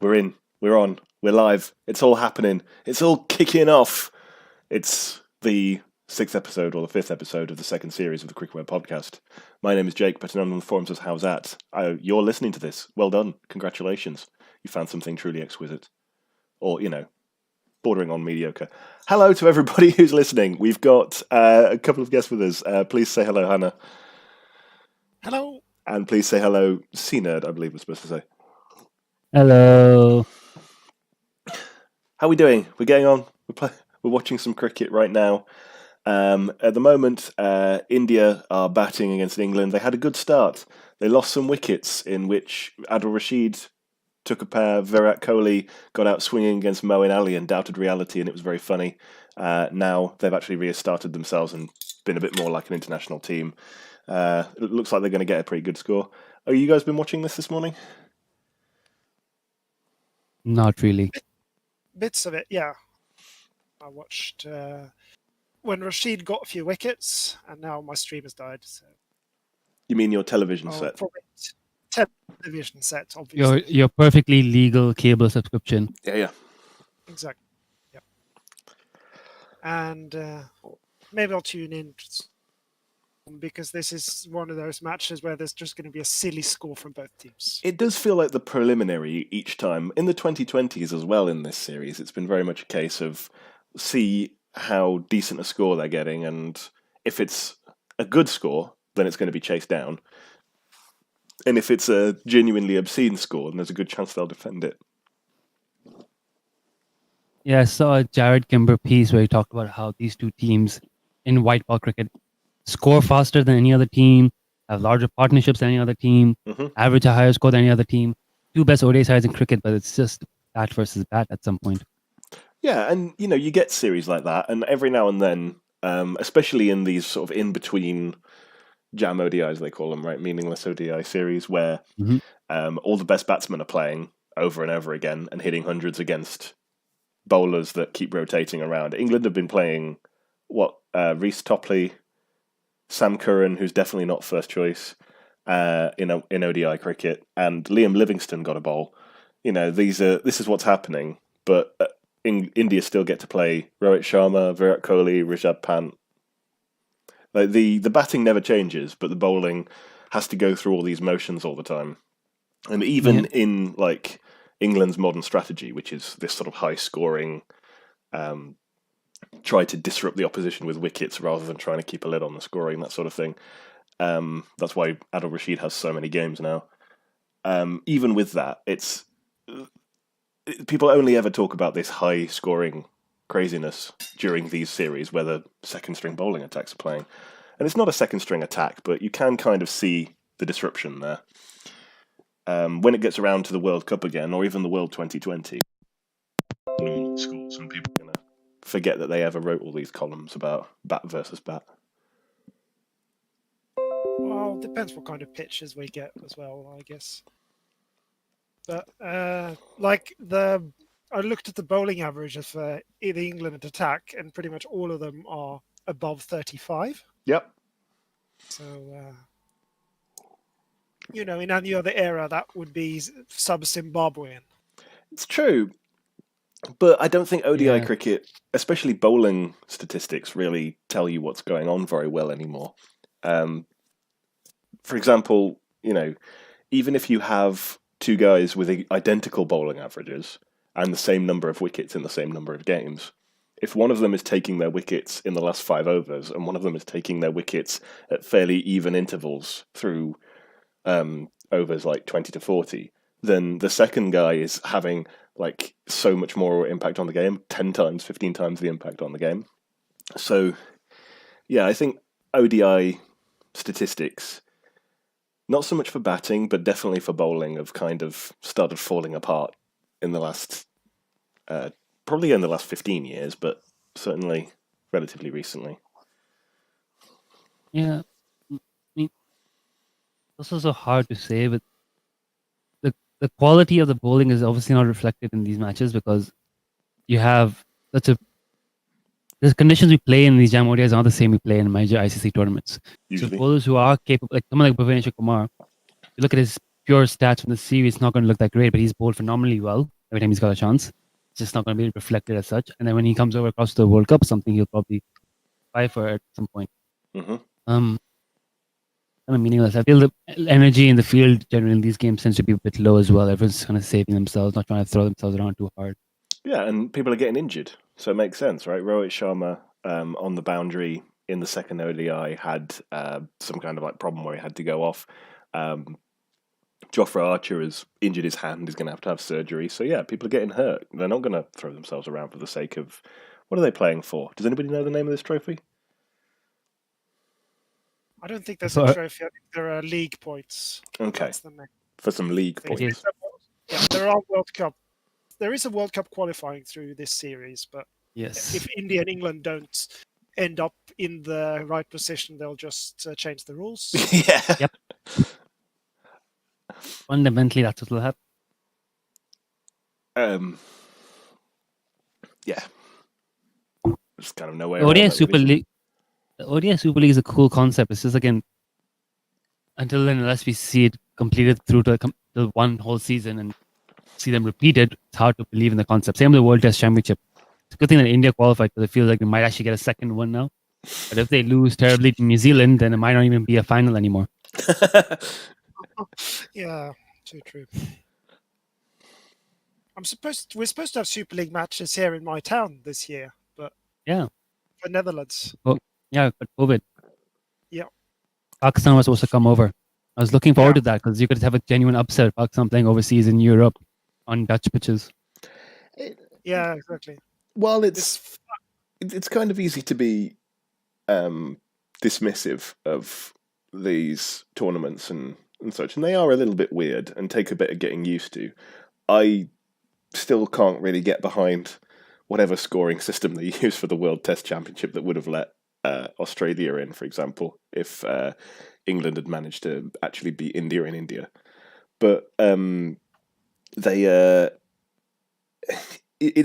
We're in. We're on. We're live. It's all happening. It's all kicking off. It's the 6th episode or the 5th episode of the second series of the Crickware podcast. My name is Jake, better known on the forums as How's That? You're listening to this. Well done. Congratulations. You found something truly exquisite. Or, bordering on mediocre. Hello to everybody who's listening. We've got a couple of guests with us. Please say hello, Hanne. Hello. And please say hello, cnerd, I believe we're supposed to say. Hello. How are we doing? We're getting on. We're watching some cricket right now. At the moment, India are batting against England. They had a good start. They lost some wickets in which Abdur Razzaq took a pair. Virat Kohli got out swinging against Moeen Ali and doubted reality, and it was very funny. Now they've actually restarted themselves and been a bit more like an international team. It looks like they're going to get a pretty good score. Oh, you guys been watching this morning? Not really. Bits of it, yeah. I watched when Rashid got a few wickets, and now my stream has died. So. You mean your television set? Television set, obviously. Your perfectly legal cable subscription. Yeah. Exactly. Yeah. And maybe I'll tune in because this is one of those matches where there's just going to be a silly score from both teams. It does feel like the preliminary each time. In the 2020s as well in this series, it's been very much a case of see how decent a score they're getting, and if it's a good score, then it's going to be chased down. And if it's a genuinely obscene score, then there's a good chance they'll defend it. Yeah, I saw a Jared Kimber piece where he talked about how these two teams in white ball cricket score faster than any other team, have larger partnerships than any other team, average a higher score than any other team. Two best ODI sides in cricket, but it's just bat versus bat at some point. Yeah, and you get series like that, and every now and then, especially in these sort of in-between jam ODIs, they call them, right? Meaningless ODI series, where all the best batsmen are playing over and over again and hitting hundreds against bowlers that keep rotating around. England have been playing, Reece Topley, Sam Curran, who's definitely not first choice in ODI cricket, and Liam Livingstone got a bowl. This is what's happening, but India still get to play Rohit Sharma, Virat Kohli, Rishabh Pant. Like the batting never changes, but the bowling has to go through all these motions all the time. And even in like England's modern strategy, which is this sort of high scoring, try to disrupt the opposition with wickets rather than trying to keep a lid on the scoring, that sort of thing. That's why Abdur Razzaq has so many games now. Even with that, people only ever talk about this high scoring craziness during these series where the second string bowling attacks are playing. And it's not a second string attack, but you can kind of see the disruption there. When it gets around to the World Cup again, or even the World 2020, normal scores, and people are going to forget that they ever wrote all these columns about bat versus bat. Well, depends what kind of pitches we get as well, I guess. But I looked at the bowling averages for the England attack, and pretty much all of them are above 35. Yep. So, in any other era, that would be sub-Zimbabwean. It's true. But I don't think ODI cricket, especially bowling statistics, really tell you what's going on very well anymore. For example, even if you have two guys with identical bowling averages and the same number of wickets in the same number of games, if one of them is taking their wickets in the last 5 overs and one of them is taking their wickets at fairly even intervals through overs like 20 to 40, then the second guy is having like so much more impact on the game, 10 times, 15 times the impact on the game. So, yeah, I think ODI statistics, not so much for batting, but definitely for bowling, have kind of started falling apart in the last, probably in the last 15 years, but certainly relatively recently. Yeah, I mean, this is so hard to say, but the quality of the bowling is obviously not reflected in these matches because you have the conditions we play in these jam ODIs are not the same we play in major ICC tournaments. Usually. So bowlers who are capable, like someone like Bhuvaneswar Kumar, you look at his pure stats from the series, it's not going to look that great, but he's bowled phenomenally well every time he's got a chance. It's just not going to be reflected as such. And then when he comes over across the World Cup, something he'll probably fight for at some point. Mm-hmm. Kind of meaningless. I feel the energy in the field generally in these games tends to be a bit low as well. Everyone's kind of saving themselves, not trying to throw themselves around too hard. Yeah, and people are getting injured, so it makes sense, right? Rohit Sharma on the boundary in the second ODI had some kind of like problem where he had to go off. Jofra Archer has injured his hand, he's going to have surgery. So yeah, people are getting hurt. They're not going to throw themselves around for the sake of... What are they playing for? Does anybody know the name of this trophy? I don't think there's a trophy. I think there are league points. Okay, for some league points. Yeah, there are World Cup. There is a World Cup qualifying through this series, but yes, if India and England don't end up in the right position, they'll just change the rules. Yeah. Yep. Fundamentally, that's what will happen. Yeah. There's kind of no way. ODI Super League. The ODI Super League is a cool concept. It's just again, until then, unless we see it completed through to one whole season and see them repeated, it's hard to believe in the concept. Same with the World Test Championship. It's a good thing that India qualified because it feels like they might actually get a second one now. But if they lose terribly to New Zealand, then it might not even be a final anymore. Yeah, too true. We're supposed to have Super League matches here in my town this year, but yeah, for Netherlands. Oh, yeah, but COVID. Yeah. Pakistan was supposed to come over. I was looking forward to that because you could have a genuine upset of Pakistan playing overseas in Europe on Dutch pitches. Yeah, exactly. Well, it's kind of easy to be dismissive of these tournaments and such, and they are a little bit weird and take a bit of getting used to. I still can't really get behind whatever scoring system they use for the World Test Championship that would have let Australia in, for example, if England had managed to actually beat India in India. But it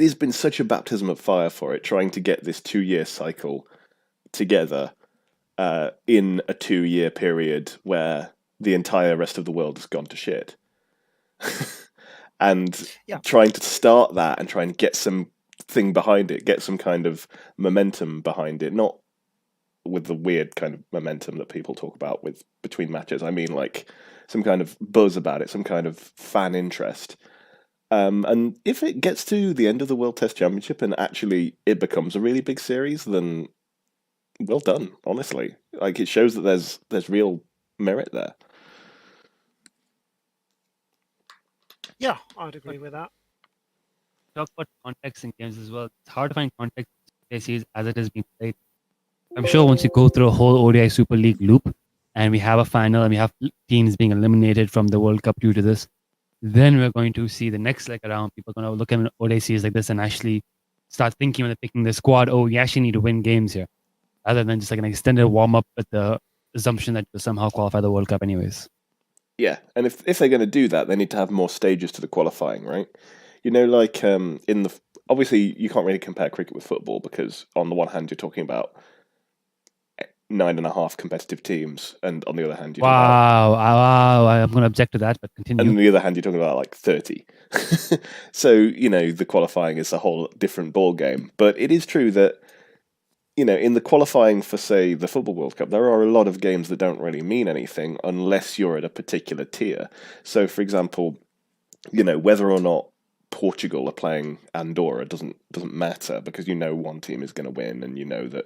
has been such a baptism of fire for it, trying to get this 2-year cycle together in a 2-year period where the entire rest of the world has gone to shit. And trying to start that and try and get something behind it, get some kind of momentum behind it, not with the weird kind of momentum that people talk about with between matches. I mean, like some kind of buzz about it, some kind of fan interest. And if it gets to the end of the World Test Championship and actually it becomes a really big series, then well done, honestly. Like, it shows that there's real merit there. Yeah, I'd agree with that. Talk about context in games as well. It's hard to find context in series as it is being played. I'm sure once you go through a whole ODI Super League loop and we have a final and we have teams being eliminated from the World Cup due to this, then we're going to see the next leg around. People are going to look at an ODI series like this and actually start thinking when they're picking the squad, oh, you actually need to win games here, rather than just like an extended warm-up with the assumption that you'll somehow qualify the World Cup anyways. Yeah, and if they're going to do that, they need to have more stages to the qualifying, right? You know, like obviously you can't really compare cricket with football because on the one hand you're talking about 9.5 competitive teams, and on the other hand, wow, I'm going to object to that, but continue. And on the other hand, you're talking about like 30. So, you know, the qualifying is a whole different ball game. But it is true that, you know, in the qualifying for, say, the Football World Cup, there are a lot of games that don't really mean anything unless you're at a particular tier. So, for example, you know, whether or not Portugal are playing Andorra doesn't matter because you know one team is going to win, and you know that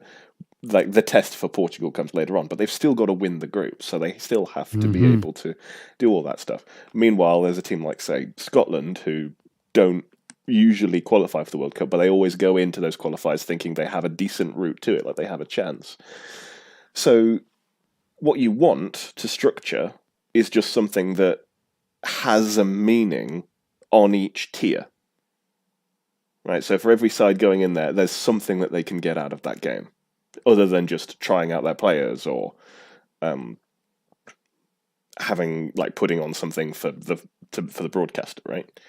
like the test for Portugal comes later on, but they've still got to win the group, so they still have to be able to do all that stuff. Meanwhile, there's a team like, say, Scotland, who don't usually qualify for the World Cup, but they always go into those qualifiers thinking they have a decent route to it, like they have a chance. So what you want to structure is just something that has a meaning on each tier. Right, so for every side going in there, there's something that they can get out of that game, other than just trying out their players or having like putting on something for the broadcaster, right?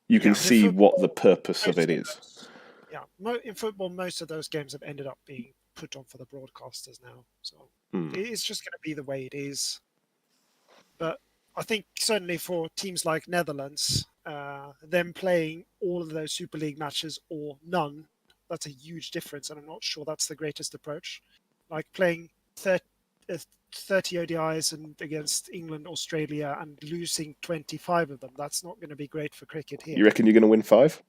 You can see what the purpose of it is. Yeah, in football, most of those games have ended up being put on for the broadcasters now, so it's just going to be the way it is. But I think certainly for teams like Netherlands, them playing all of those Super League matches or none, that's a huge difference, and I'm not sure that's the greatest approach. Like playing 30 ODIs and against England, Australia, and losing 25 of them, that's not going to be great for cricket here. You reckon you're going to win 5?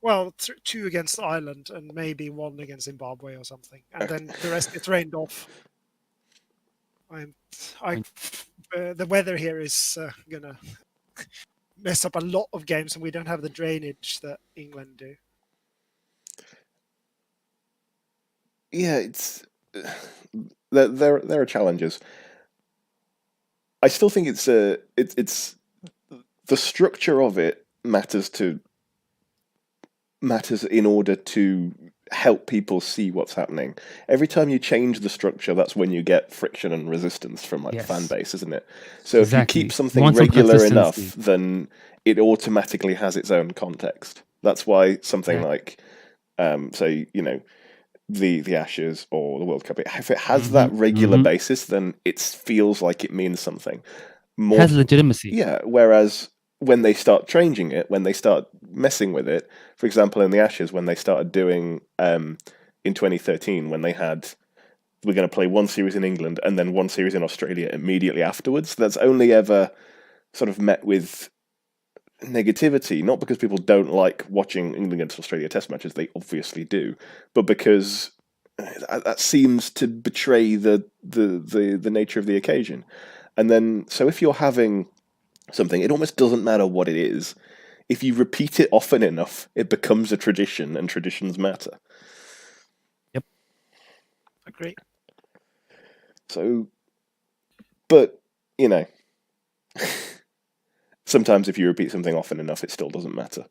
Well, 2 against Ireland and maybe 1 against Zimbabwe or something, and then the rest gets rained off. The weather here is going to mess up a lot of games, and we don't have the drainage that England do. Yeah, it's there are challenges. I still think it's the structure of it matters in order to help people see what's happening. Every time you change the structure, that's when you get friction and resistance from the fan base, isn't it? So if you keep something regular enough, then it automatically has its own context. That's why something like, say, the Ashes or the World Cup, if it has that regular basis, then it feels like it means something. It has legitimacy. Yeah, whereas when they start changing it, when they start messing with it, for example, in the Ashes, when they started doing in 2013, when they had, we're going to play 1 series in England and then 1 series in Australia immediately afterwards, that's only ever sort of met with negativity, not because people don't like watching England against Australia test matches, they obviously do, but because that seems to betray the nature of the occasion. And then, so if you're having something, it almost doesn't matter what it is. If you repeat it often enough, it becomes a tradition, and traditions matter. Yep. Agree. So, but, sometimes if you repeat something often enough, it still doesn't matter.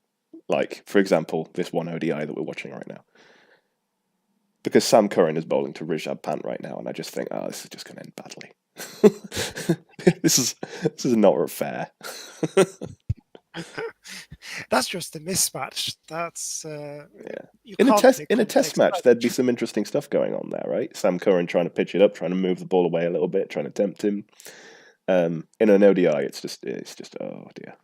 Like, for example, this one ODI that we're watching right now. Because Sam Curran is bowling to Rishabh Pant right now, and I just think, this is just going to end badly. This is not fair. That's just a mismatch. That's In a test match, there'd be some interesting stuff going on there, right? Sam Curran trying to pitch it up, trying to move the ball away a little bit, trying to tempt him. In an ODI, it's just oh dear.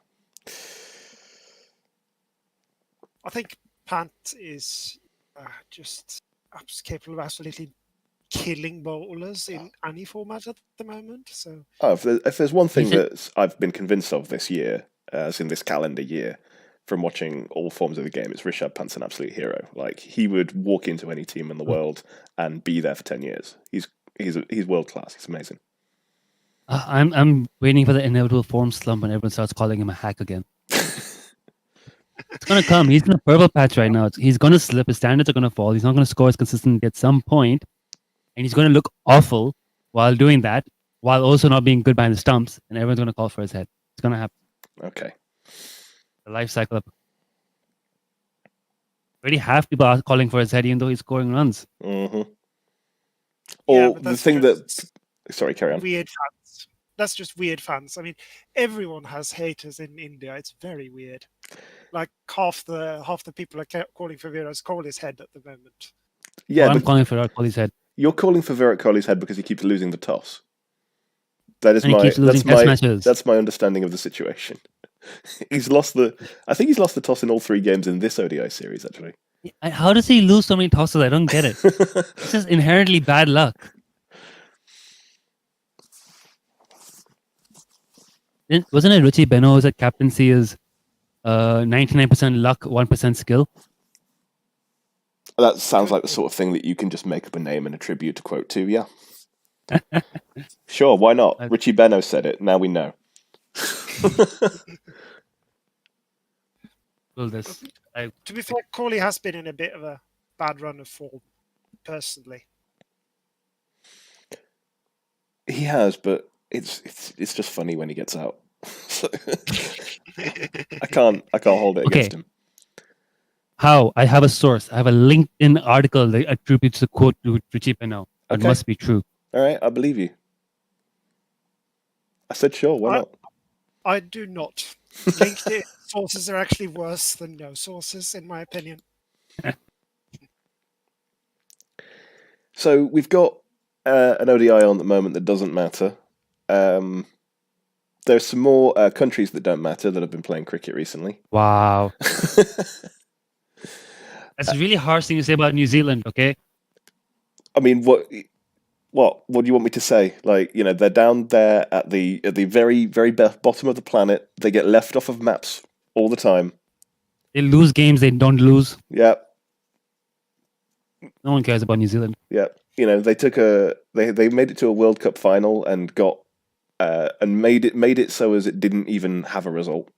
I think Pant is just capable of absolutely killing bowlers in any format at the moment. So, if there's one thing that I've been convinced of this year, as in this calendar year, from watching all forms of the game, it's Rishabh Pant's an absolute hero. Like, he would walk into any team in the world and be there for 10 years. He's world class. He's amazing. I'm waiting for the inevitable form slump when everyone starts calling him a hack again. It's going to come. He's in a purple patch right now. He's going to slip. His standards are going to fall. He's not going to score as consistently at some point. And he's going to look awful while doing that, while also not being good behind the stumps. And everyone's going to call for his head. It's going to happen. Okay. The life cycle of... Already half people are calling for his head, even though he's scoring runs. Mm-hmm. Or the thing that... Sorry, carry on. Weird fans. That's just weird fans. I mean, everyone has haters in India. It's very weird. Like half the people are calling for Virat Kohli's head at the moment. Yeah, I'm calling for Virat Kohli's head. You're calling for Virat Kohli's head because he keeps losing the toss. That's my understanding of the situation. I think he's lost the toss in all 3 games in this ODI series, actually. How does he lose so many tosses? I don't get it. It's just inherently bad luck. Wasn't it Richie Benaud who said captaincy is 99% luck, 1% skill? That sounds like the sort of thing that you can just make up a name and attribute a quote to, yeah. Sure, why not? Richie Benaud said it, now we know. To be fair, Kohli has been in a bit of a bad run of form, personally. He has, but it's just funny when he gets out. I can't hold it against him. How? I have a source. I have a LinkedIn article that attributes the quote to Richie Benaud. It must be true. All right, I believe you. I said sure, why not? I do not. LinkedIn sources are actually worse than no sources, in my opinion. So we've got an ODI on at the moment that doesn't matter. there's some more countries that don't matter that have been playing cricket recently. Wow. That's a really harsh thing to say about New Zealand, okay? I mean, what do you want me to say? Like, they're down there at the very, very bottom of the planet. They get left off of maps all the time. They lose games they don't lose. Yeah. No one cares about New Zealand. Yeah. They took they made it to a World Cup final and got and made it so as it didn't even have a result.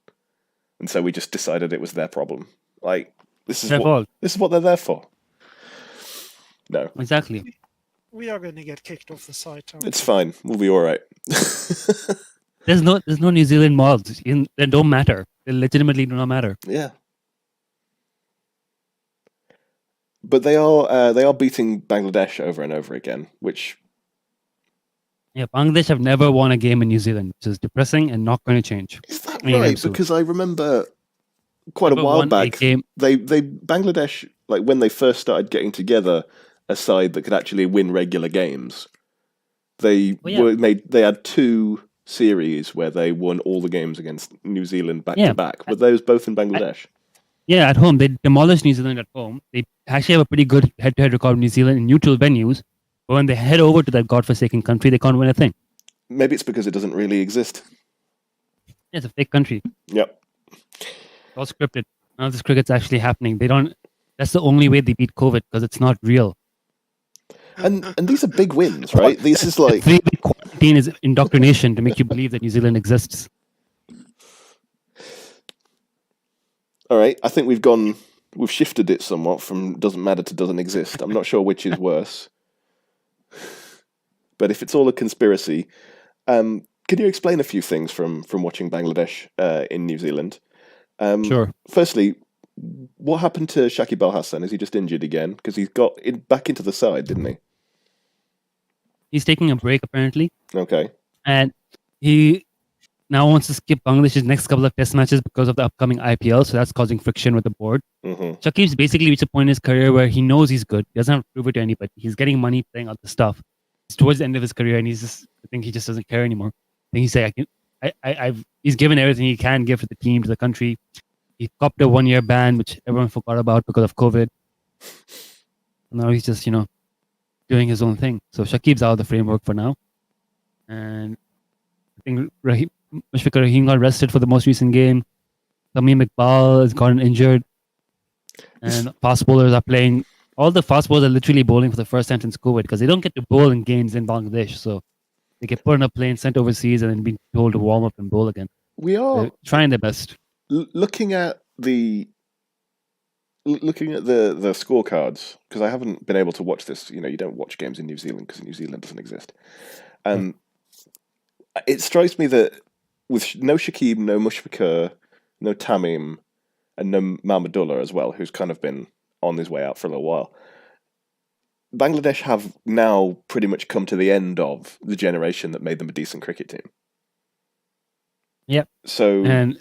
And so we just decided it was their problem. Like, this is what they're there for. No. Exactly. We are going to get kicked off the site. It's fine. We'll be all right. There's no New Zealand mods. They don't matter. They legitimately do not matter. Yeah. But they are beating Bangladesh over and over again, which... Yeah, Bangladesh have never won a game in New Zealand, which is depressing and not going to change. Is that right? Because I remember quite a while back, they Bangladesh, like when they first started getting together a side that could actually win regular games, they had 2 series where they won all the games against New Zealand back to back, but those both in Bangladesh. At home. They demolished New Zealand at home. They actually have a pretty good head-to-head record with New Zealand in neutral venues. But when they head over to that godforsaken country, they can't win a thing. Maybe it's because it doesn't really exist. Yeah, it's a fake country. Yep. It's all scripted. None of this cricket's actually happening. That's the only way they beat COVID, because it's not real. And these are big wins, right? This is like... 3-week quarantine is indoctrination to make you believe that New Zealand exists. All right, I think we've shifted it somewhat from doesn't matter to doesn't exist. I'm not sure which is worse. But if it's all a conspiracy, could you explain a few things from watching Bangladesh in New Zealand? Sure. Firstly, what happened to Shakib Al Hasan? Is he just injured again? Because he's got back into the side, didn't he? He's taking a break, apparently. Okay. And he now wants to skip Bangladesh's next couple of test matches because of the upcoming IPL, so that's causing friction with the board. Mm-hmm. Shakib's basically reached a point in his career where he knows he's good. He doesn't have to prove it to anybody. He's getting money playing other stuff. It's towards the end of his career, and I think he just doesn't care anymore. I think he's saying, he's given everything he can give to the team, to the country. He copped a 1-year ban, which everyone forgot about because of COVID. Now he's just, doing his own thing. So Shakib's out of the framework for now. And I think Mushfiqur Rahim got rested for the most recent game. Tamim Iqbal has gotten injured. And fast bowlers are playing. All the fast bowlers are literally bowling for the first time since COVID, because they don't get to bowl in games in Bangladesh. So they get put on a plane, sent overseas, and then being told to warm up and bowl again. They're trying their best. Looking at the scorecards, because I haven't been able to watch this. You don't watch games in New Zealand because New Zealand doesn't exist. It strikes me that with no Shakib, no Mushfiqur, no Tamim, and no Mahmudullah as well, who's kind of been on his way out for a little while, Bangladesh have now pretty much come to the end of the generation that made them a decent cricket team. Yep. So,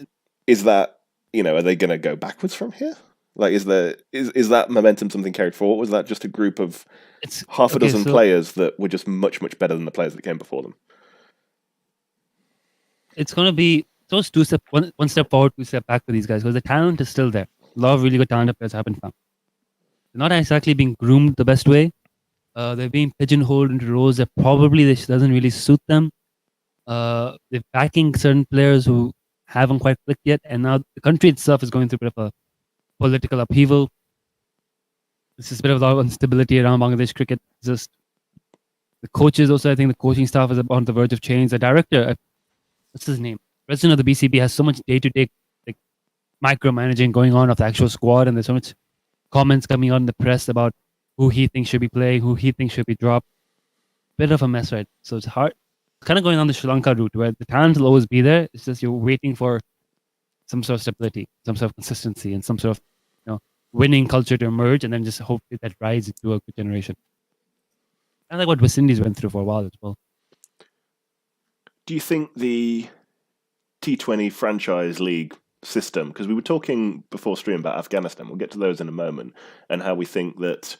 is that, are they going to go backwards from here? Like, is that momentum something carried forward? Was that just a group of half a dozen players that were just much, much better than the players that came before them? It's going to be those one step forward, 2 step back for these guys, because the talent is still there. A lot of really good talented players have been found. They're not exactly being groomed the best way. They're being pigeonholed into roles that probably this doesn't really suit them. They're backing certain players who haven't quite clicked yet, and now the country itself is going through a bit of a political upheaval. There's just a bit of a lot of instability around Bangladesh cricket. Just the coaches also, I think the coaching staff is on the verge of change. The director, what's his name? President of the BCB has so much day-to-day micromanaging going on of the actual squad, and there's so much comments coming out in the press about who he thinks should be playing, who he thinks should be dropped. Bit of a mess, right? So it's hard. It's kind of going on the Sri Lanka route, where the talent will always be there. It's just you're waiting for some sort of stability, some sort of consistency, and some sort of winning culture to emerge, and then just hope that rises into a good generation. Kind of like what West Indies went through for a while as well. Do you think the T20 franchise league system, because we were talking before stream about Afghanistan, we'll get to those in a moment, and how we think that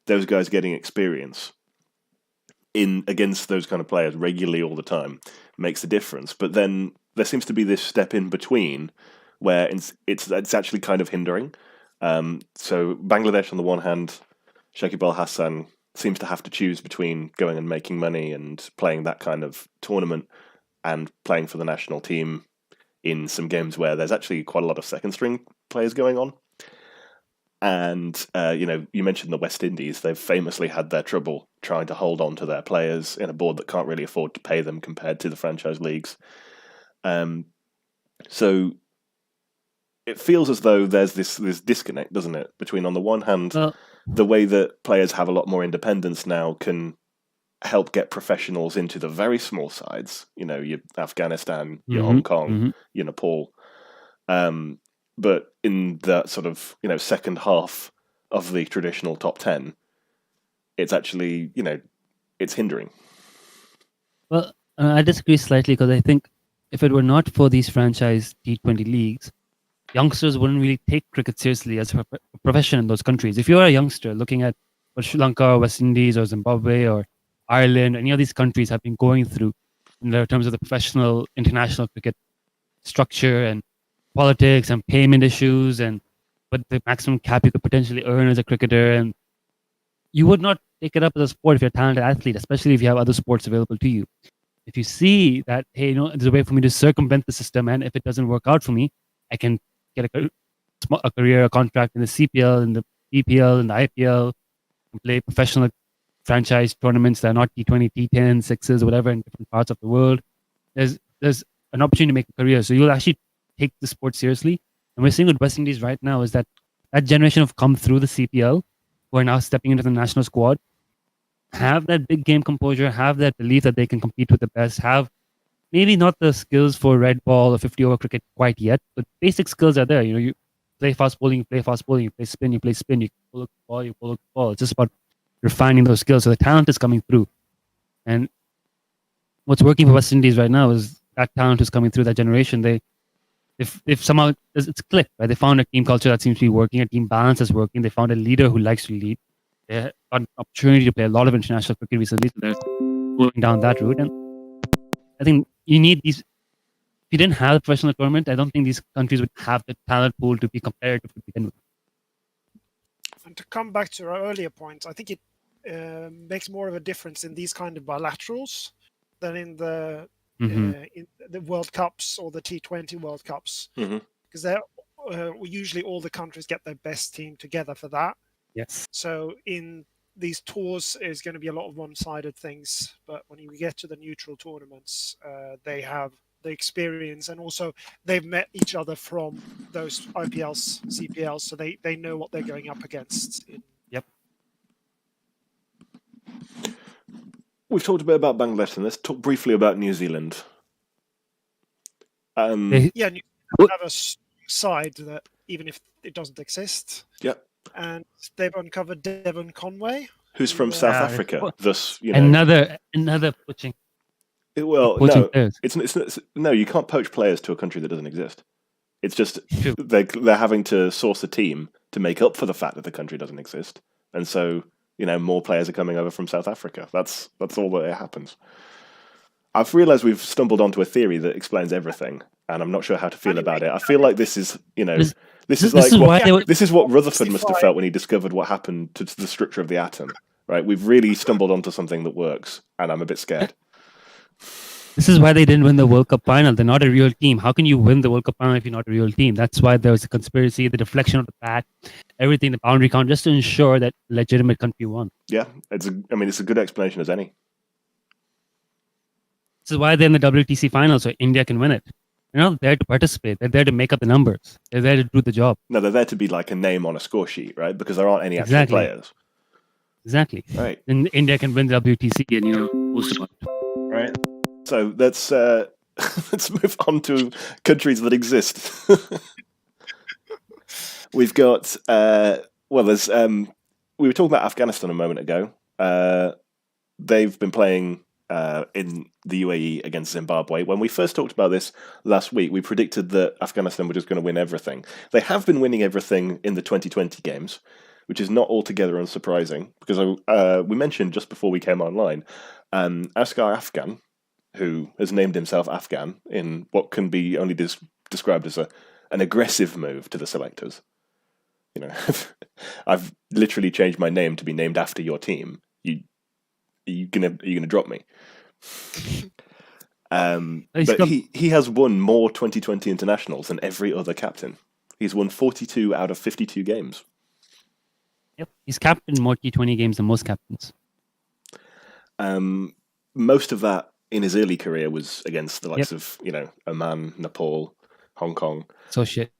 those guys getting experience against those kind of players regularly all the time makes a difference. But then there seems to be this step in between where it's actually kind of hindering. So Bangladesh on the one hand, Shakib Al Hassan seems to have to choose between going and making money and playing that kind of tournament and playing for the national team in some games where there's actually quite a lot of second string players going on. And, you mentioned the West Indies. They've famously had their trouble trying to hold on to their players in a board that can't really afford to pay them compared to the franchise leagues. So it feels as though there's this disconnect, doesn't it? Between, on the one hand, the way that players have a lot more independence now can help get professionals into the very small sides. Your Afghanistan, your Hong Kong, your Nepal. But in that sort of, second half of the traditional top 10, it's actually, it's hindering. Well, I disagree slightly because I think if it were not for these franchise T20 leagues, youngsters wouldn't really take cricket seriously as a profession in those countries. If you're a youngster looking at what Sri Lanka or West Indies or Zimbabwe or Ireland, any of these countries have been going through in terms of the professional international cricket structure and politics and payment issues and what the maximum cap you could potentially earn as a cricketer, and you would not take it up as a sport if you're a talented athlete, especially if you have other sports available to you. If you see that, hey, there's a way for me to circumvent the system, and if it doesn't work out for me, I can get a career, a contract in the CPL, in the EPL, in the IPL, and play professional franchise tournaments that are not T20, T10, sixes, whatever, in different parts of the world. There's an opportunity to make a career. So you'll actually take the sport seriously. And we're seeing with West Indies right now is that generation have come through the CPL, who are now stepping into the national squad, have that big game composure, have that belief that they can compete with the best, have maybe not the skills for red ball or 50-over cricket quite yet, but basic skills are there. You play fast bowling, you play fast bowling, you play spin, you pull up the ball, you pull up the ball. It's just about refining those skills. So the talent is coming through. And what's working for West Indies right now is that talent is coming through that generation. If somehow it's clicked, right? They found a team culture that seems to be working, a team balance is working. They found a leader who likes to lead. They got an opportunity to play a lot of international cricket recently, so they're going down that route. And I think you need these. If you didn't have a professional tournament, I don't think these countries would have the talent pool to be competitive to begin with. And to come back to our earlier point, I think it makes more of a difference in these kind of bilaterals than in the World Cups or the T20 World Cups, because they're usually all the countries get their best team together for that. Yes. So in these tours is going to be a lot of one-sided things, but when you get to the neutral tournaments, they have the experience, and also they've met each other from those IPLs, CPLs, so they know what they're going up against. Yep. We've talked a bit about Bangladesh, and let's talk briefly about New Zealand. New Zealand have a side that even if it doesn't exist. Yep. And they've uncovered Devon Conway, who's from South Africa. Thus, another poaching. Well, no, it's no. You can't poach players to a country that doesn't exist. It's just they're having to source a team to make up for the fact that the country doesn't exist, and so more players are coming over from South Africa. That's all that happens. I've realised we've stumbled onto a theory that explains everything, and I'm not sure how to feel about it. I feel like this is This is what Rutherford must have felt when he discovered what happened to the structure of the atom. Right? We've really stumbled onto something that works, and I'm a bit scared. This is why they didn't win the World Cup final. They're not a real team. How can you win the World Cup final if you're not a real team? That's why there was a conspiracy, the deflection of the bat, everything, the boundary count, just to ensure that legitimate country won. Yeah, it's a good explanation as any. This is why they're in the WTC final, so India can win it. They're not there to participate. They're there to make up the numbers. They're there to do the job. No, they're there to be like a name on a score sheet, right? Because there aren't any actual players. Exactly. Right. And India can win the WTC and boost it. Right. So let's move on to countries that exist. We've got there's we were talking about Afghanistan a moment ago. They've been playing in the UAE against Zimbabwe. When we first talked about this last week, we predicted that Afghanistan were just going to win everything. They have been winning everything in the 2020 games, which is not altogether unsurprising, because we mentioned just before we came online, Asghar Afghan who has named himself Afghan in what can be only described as an aggressive move to the selectors. You know, I've literally changed my name to be named after your team. Are you gonna drop me? But he has won more 2020 internationals than every other captain. He's won 42 out of 52 games. Yep, he's captained more T20 games than most captains. Most of that in his early career was against the likes of, you know, Oman, Nepal, Hong Kong. So shit.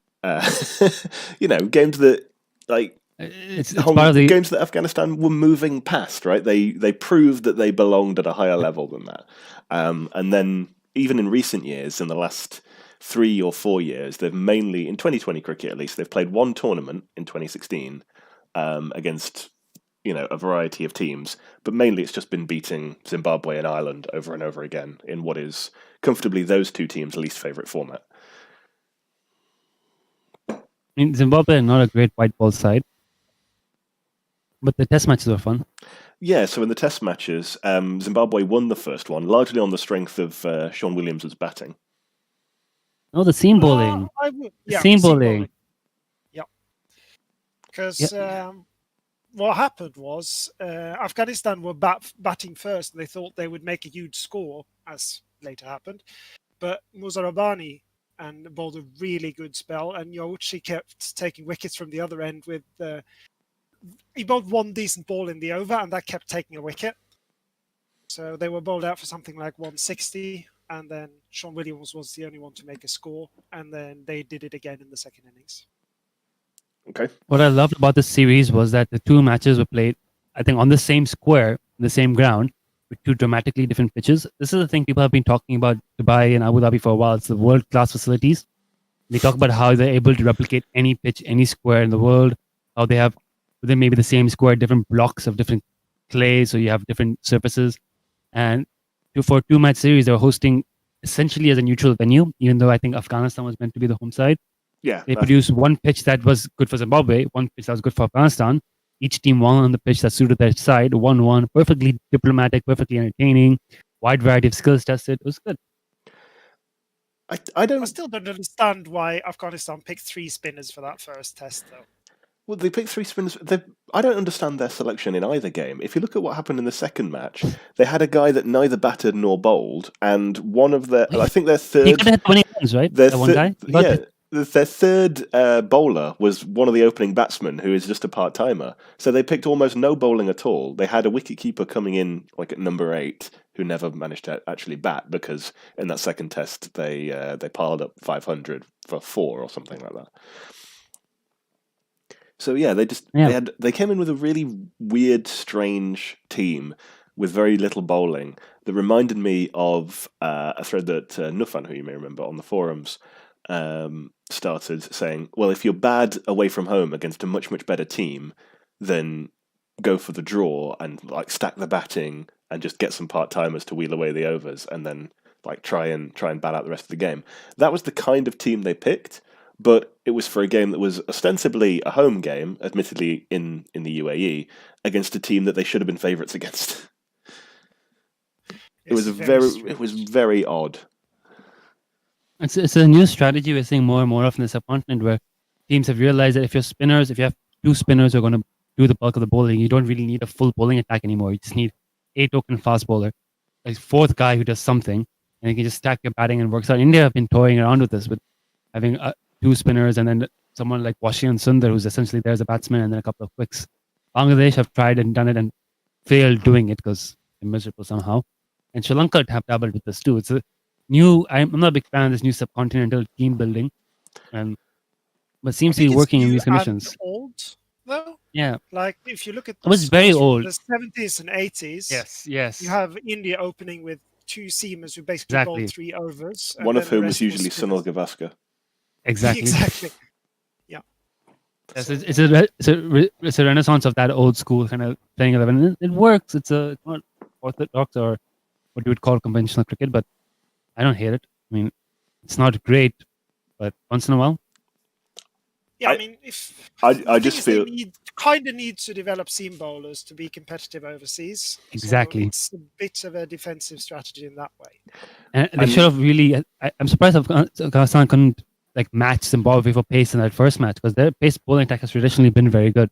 You know, games that like it's part of the games that Afghanistan were moving past, right? They proved that they belonged at a higher level than that. And then even in recent years, in the last 3 or 4 years, they've mainly, in 2020 cricket at least, they've played one tournament in 2016 against, you know, a variety of teams, but mainly it's just been beating Zimbabwe and Ireland over and over again in what is comfortably those two teams' least favourite format. I mean, Zimbabwe are not a great white ball side, but the test matches were fun. Yeah, so in the test matches, Zimbabwe won the first one, largely on the strength of Sean Williams' batting. Oh, the seam bowling. Seam bowling. Yeah. Because what happened was Afghanistan were batting first, and they thought they would make a huge score, as later happened. But Muzarabani and bowled a really good spell, and Yauchi kept taking wickets from the other end with... he bowled one decent ball in the over, and that kept taking a wicket. So they were bowled out for something like 160, and then Sean Williams was the only one to make a score, and then they did it again in the second innings. Okay. What I loved about this series was that the two matches were played, I think, on the same square, the same ground, with two dramatically different pitches. This is the thing people have been talking about Dubai and Abu Dhabi for a while. It's the world-class facilities. They talk about how they're able to replicate any pitch, any square in the world, how they have within maybe the same square, different blocks of different clay, so you have different surfaces. And for a two-match series, they were hosting essentially as a neutral venue, even though I think Afghanistan was meant to be the home side. Yeah, they produced one pitch that was good for Zimbabwe, one pitch that was good for Afghanistan. Each team won on the pitch that suited their side, 1-1, perfectly diplomatic, perfectly entertaining, wide variety of skills tested. It was good. I still don't understand why Afghanistan picked 3 spinners for that first test, though. Well, they picked 3 spinners. I don't understand their selection in either game. If you look at what happened in the second match, they had a guy that neither batted nor bowled, and one of their, I think their third... He could have had 20 runs, right? That one guy? Yeah, their third bowler was one of the opening batsmen, who is just a part-timer. So they picked almost no bowling at all. They had a wicket-keeper coming in like at number 8, who never managed to actually bat, because in that second test, they piled up 500 for 4 or something like that. So yeah, they came in with a really weird, strange team with very little bowling that reminded me of a thread that Nufan, who you may remember on the forums, started saying, well, if you're bad away from home against a much, much better team, then go for the draw and like stack the batting and just get some part-timers to wheel away the overs and then like try and bat out the rest of the game. That was the kind of team they picked. But it was for a game that was ostensibly a home game, admittedly in the UAE, against a team that they should have been favourites against. It was very odd. It's a new strategy we're seeing more and more of in the subcontinent, where teams have realized that if you have 2 spinners who are going to do the bulk of the bowling, you don't really need a full bowling attack anymore. You just need a token fast bowler, a 4th guy who does something, and you can just stack your batting and works out. India have been toying around with this, with having 2 spinners and then someone like Washington Sundar, who's essentially there as a batsman, and then a couple of quicks. Bangladesh have tried and done it and failed doing it because they're miserable somehow. And Sri Lanka have dabbled with this too. It's a new... I'm not a big fan of this new subcontinental team building, but it seems to be working in these conditions. Old, though? Yeah. Like, if you look at it was very old. The 70s and 80s, yes. You have India opening with 2 seamers who basically bowled 3 overs. One of whom was usually Sunil Gavaskar. Exactly. Yeah. Yes, it's a renaissance of that old school kind of playing 11. It works. It's not orthodox or what you would call conventional cricket, but I don't hate it. I mean, it's not great, but once in a while. Yeah, I mean, if I just feel they need kind of need to develop seam bowlers to be competitive overseas. Exactly. So it's a bit of a defensive strategy in that way. And they should have really. I'm surprised Afghanistan couldn't like match Zimbabwe for pace in that first match, because their pace bowling attack has traditionally been very good.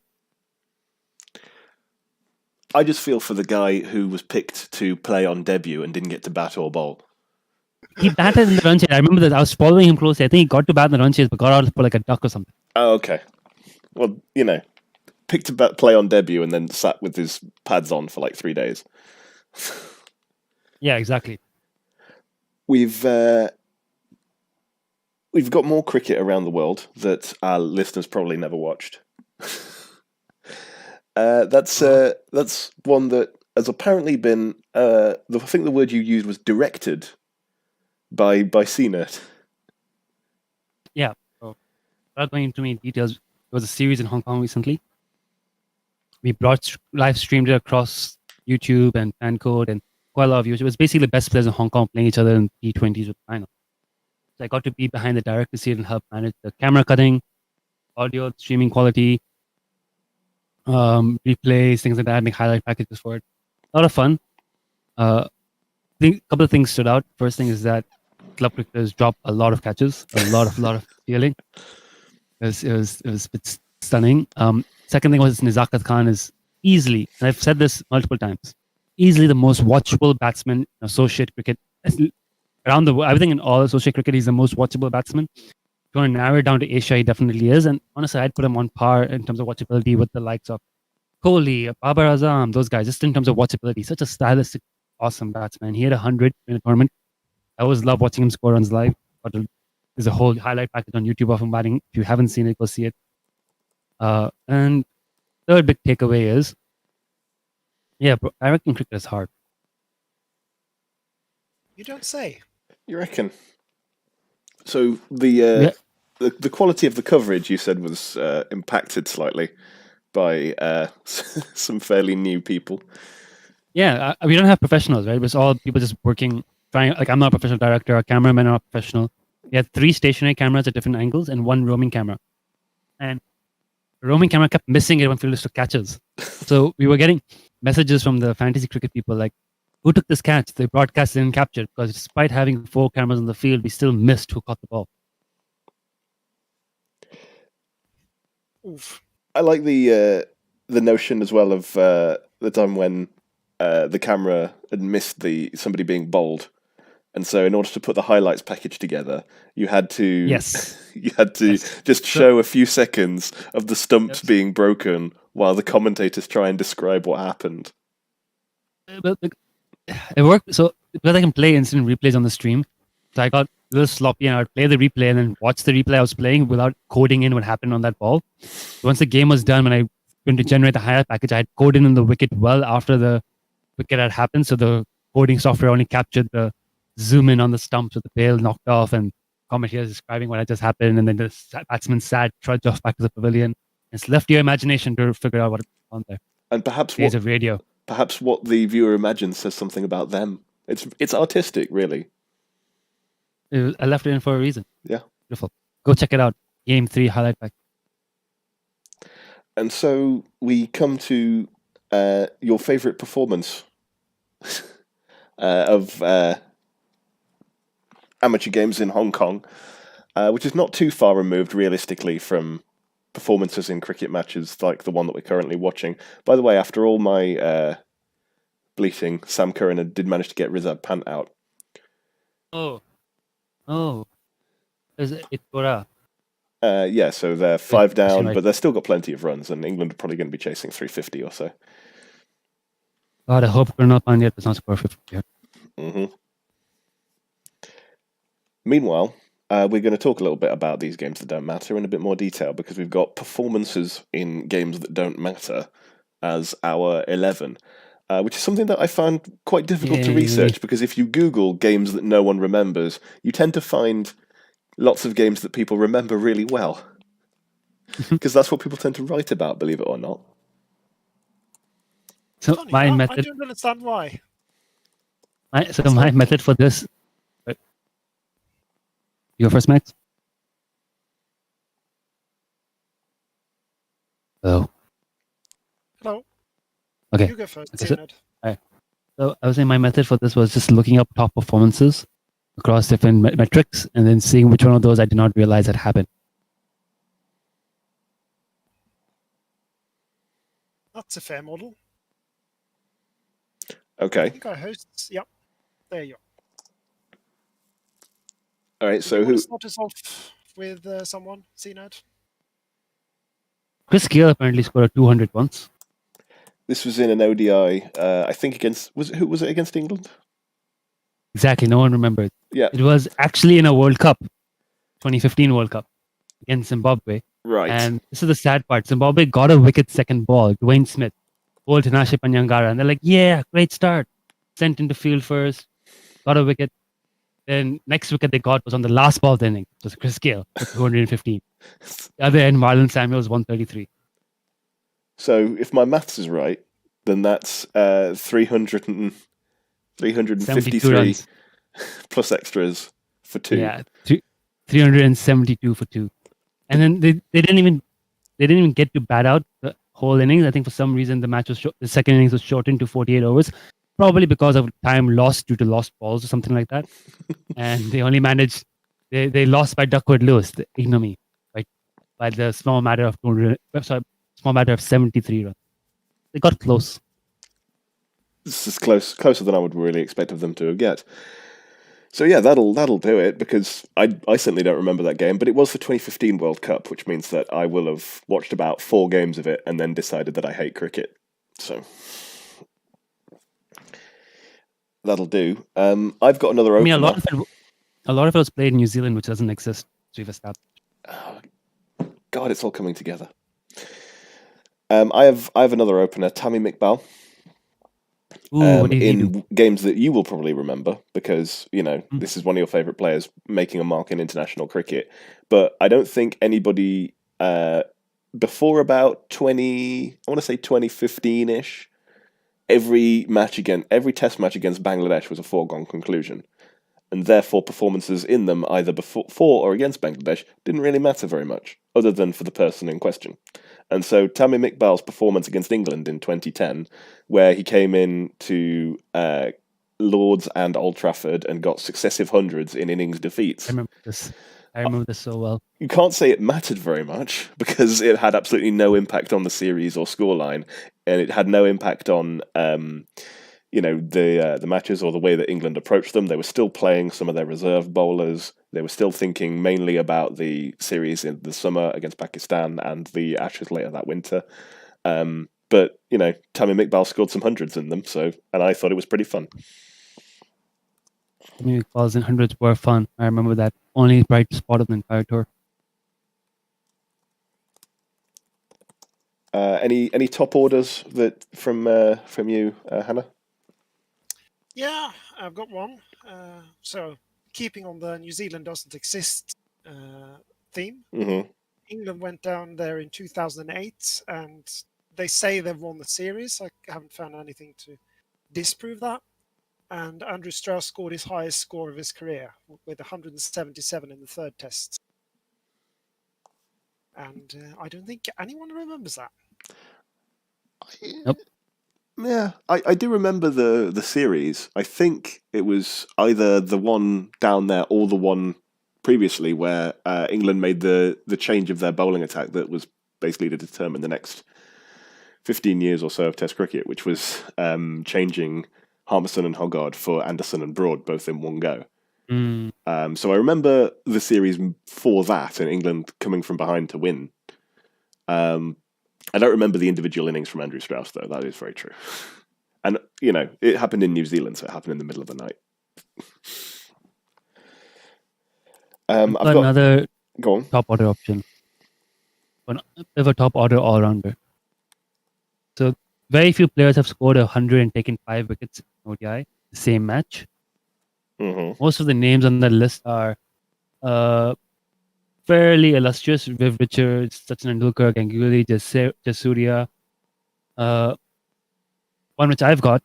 I just feel for the guy who was picked to play on debut and didn't get to bat or bowl. He batted in the run chase. I remember that I was following him closely. I think he got to bat in the run chase, but got out for like a duck or something. Oh, okay. Well, picked to play on debut and then sat with his pads on for like 3 days. Yeah, exactly. We've got more cricket around the world that our listeners probably never watched. That's one that has apparently been. I think the word you used was directed by cnerd. Yeah. So, without going into many details, there was a series in Hong Kong recently. We live streamed it across YouTube and Fancode and quite a lot of views. It was basically the best players in Hong Kong playing each other in T20s with final. So I got to be behind the director seat and help manage the camera cutting, audio, streaming quality, replays, things like that, make highlight packages for it. A lot of fun. I think a couple of things stood out. First thing is that club cricketers dropped a lot of catches, a lot of stealing. It was a bit stunning. Second thing was Nizakat Khan is easily, and I've said this multiple times, easily the most watchable batsman in associate cricket around the world. I think in all associate cricket, he's the most watchable batsman. If you want to narrow it down to Asia, he definitely is. And honestly, I'd put him on par in terms of watchability with the likes of Kohli, Babar Azam, those guys, just in terms of watchability. Such a stylistic, awesome batsman. He had 100 in the tournament. I always love watching him score runs live. There's a whole highlight package on YouTube of him batting. If you haven't seen it, go see it. And third big takeaway is, yeah, bro, I reckon cricket is hard. You don't say. You reckon? So the quality of the coverage you said was impacted slightly by some fairly new people. Yeah, we don't have professionals, right? It's all people just working, trying. Like, I'm not a professional director. Our cameramen are not professional. We had 3 stationary cameras at different angles and 1 roaming camera. And the roaming camera kept missing it when fielders took catches. So we were getting messages from the fantasy cricket people like, who took this catch? The broadcast didn't capture it, because despite having 4 cameras on the field, we still missed who caught the ball. Oof. I like the notion as well of the time when the camera had missed somebody being bowled, and so in order to put the highlights package together, you had to just show a few seconds of the stumps being broken while the commentators try and describe what happened. But it worked. So because I can play instant replays on the stream, so I got a little sloppy and I would play the replay and then watch the replay I was playing without coding in what happened on that ball. Once the game was done, when I went to generate the highlight package, I had coded in the wicket well after the wicket had happened. So the coding software only captured the zoom in on the stumps with the bail knocked off and commentators describing what had just happened, and then the batsman sad trudge off back to the pavilion. It's left to your imagination to figure out what's on there. And perhaps what the viewer imagines says something about them. It's artistic, really. I left it in for a reason. Yeah. Beautiful. Go check it out. Game 3 highlight pack. And so we come to your favourite performance of amateur games in Hong Kong, which is not too far removed, realistically, from performances in cricket matches like the one that we're currently watching. By the way, after all my bleating, Sam Curran did manage to get Rizab Pant out. Oh. Is it Gora? Yeah, so they're 5 down, but they've still got plenty of runs, and England are probably going to be chasing 350 or so. God, I hope we're not on yet. It's not score 50 yet. Mm-hmm. Meanwhile, we're going to talk a little bit about these games that don't matter in a bit more detail, because we've got performances in games that don't matter as our 11, which is something that I found quite difficult to research, because if you Google games that no one remembers, you tend to find lots of games that people remember really well, because that's what people tend to write about, believe it or not. So I don't understand why. My method for this. You go first, Max. Oh. Hello. Okay. You go first, Okay, so- cnerd. So I was saying my method for this was just looking up top performances across different metrics and then seeing which one of those I did not realize had happened. That's a fair model. I Okay. think our hosts. Yep. There you are. All right. Do So you want who? to start us off with someone, cnerd? Chris Gayle apparently scored a 200 once. This was in an ODI. I think against who was it against England? Exactly. No one remembered. Yeah. It was actually in a World Cup, 2015 World Cup against Zimbabwe. Right. And this is the sad part. Zimbabwe got a wicket second ball. Dwayne Smith, bowled to Nashe Panyangara. And they're like, yeah, great start. Sent into field first. Got a wicket. Then next wicket they got was on the last ball of the inning. It was Chris Gayle for 215. The other end, Marlon Samuels, 133. So if my maths is right, then that's 353 runs. plus extras for 2. Yeah, 372 for 2. And then they didn't even get to bat out the whole innings. I think for some reason the second innings was shortened to 48 overs, probably because of time lost due to lost balls or something like that. And they only managed they lost by Duckworth Lewis, the ignominy, by the small matter of 73 runs. They got close. This is closer than I would really expect of them to get. So yeah, that'll do it, because I certainly don't remember that game, but it was the 2015 World Cup, which means that I will have watched about 4 games of it and then decided that I hate cricket. So that'll do. I've got another opener. I mean, a lot of it was played in New Zealand, which doesn't exist. So we've established. Oh, God, it's all coming together. I have another opener, Tammy Mcbell. Ooh, what did he do? In games that you will probably remember, because this is one of your favourite players making a mark in international cricket. But I don't think anybody before about 2015-ish, every Test match against Bangladesh was a foregone conclusion, and therefore performances in them either before or against Bangladesh didn't really matter very much, other than for the person in question. And so Tammy Mcbell's performance against England in 2010, where he came in to Lords and Old Trafford and got successive hundreds in innings defeats. I remember this so well. You can't say it mattered very much, because it had absolutely no impact on the series or scoreline, and it had no impact on the matches or the way that England approached them. They were still playing some of their reserve bowlers. They were still thinking mainly about the series in the summer against Pakistan and the Ashes later that winter. But Tammy Mcbell scored some hundreds in them, and I thought it was pretty fun. Tammy Mcbell's and hundreds were fun. I remember that. Only bright spot of the entire tour. Any top orders that from you, Hannah? Yeah, I've got one. So, keeping on the New Zealand doesn't exist theme, England went down there in 2008, and they say they've won the series. I haven't found anything to disprove that. And Andrew Strauss scored his highest score of his career with 177 in the third test. And I don't think anyone remembers that. Nope. Yeah, I do remember the series. I think it was either the one down there or the one previously where England made the change of their bowling attack that was basically to determine the next 15 years or so of Test cricket, which was changing Harmison and Hoggard for Anderson and Broad, both in one go. So I remember the series for that, and England coming from behind to win. I don't remember the individual innings from Andrew Strauss, though. That is very true. And, it happened in New Zealand, so it happened in the middle of the night. I've got another Go on. top order option. A top order all-rounder. So very few players have scored 100 and taken 5 wickets in ODI, the same match. Most of the names on the list are fairly illustrious. Viv Richards, Sachin Tendulkar, Ganguly, Jasuria. One which I've got.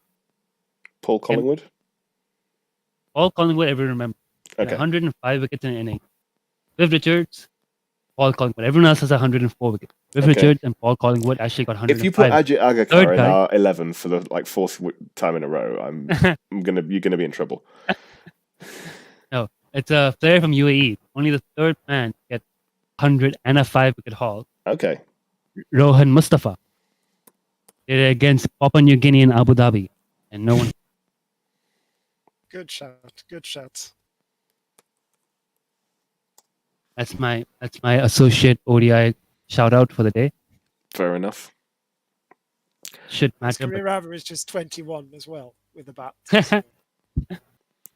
Paul Collingwood? Paul Collingwood, everyone remember. Okay. 105 wickets in an inning. Viv Richards, Paul Collingwood. Everyone else has 104 wickets. Viv Richards and Paul Collingwood actually got 105. If you put Ajit Agakar Third in guy. our 11 for the fourth time in a row, you're gonna be in trouble. No, it's a player from UAE. Only the third man to get 100 and a 5-wicket haul. Okay. Rohan Mustafa did it against Papua New Guinea and Abu Dhabi, and no one. Good shout. Good shout. That's my associate ODI shout out for the day. Fair enough. Should His matter. career average is 21 as well with the bat.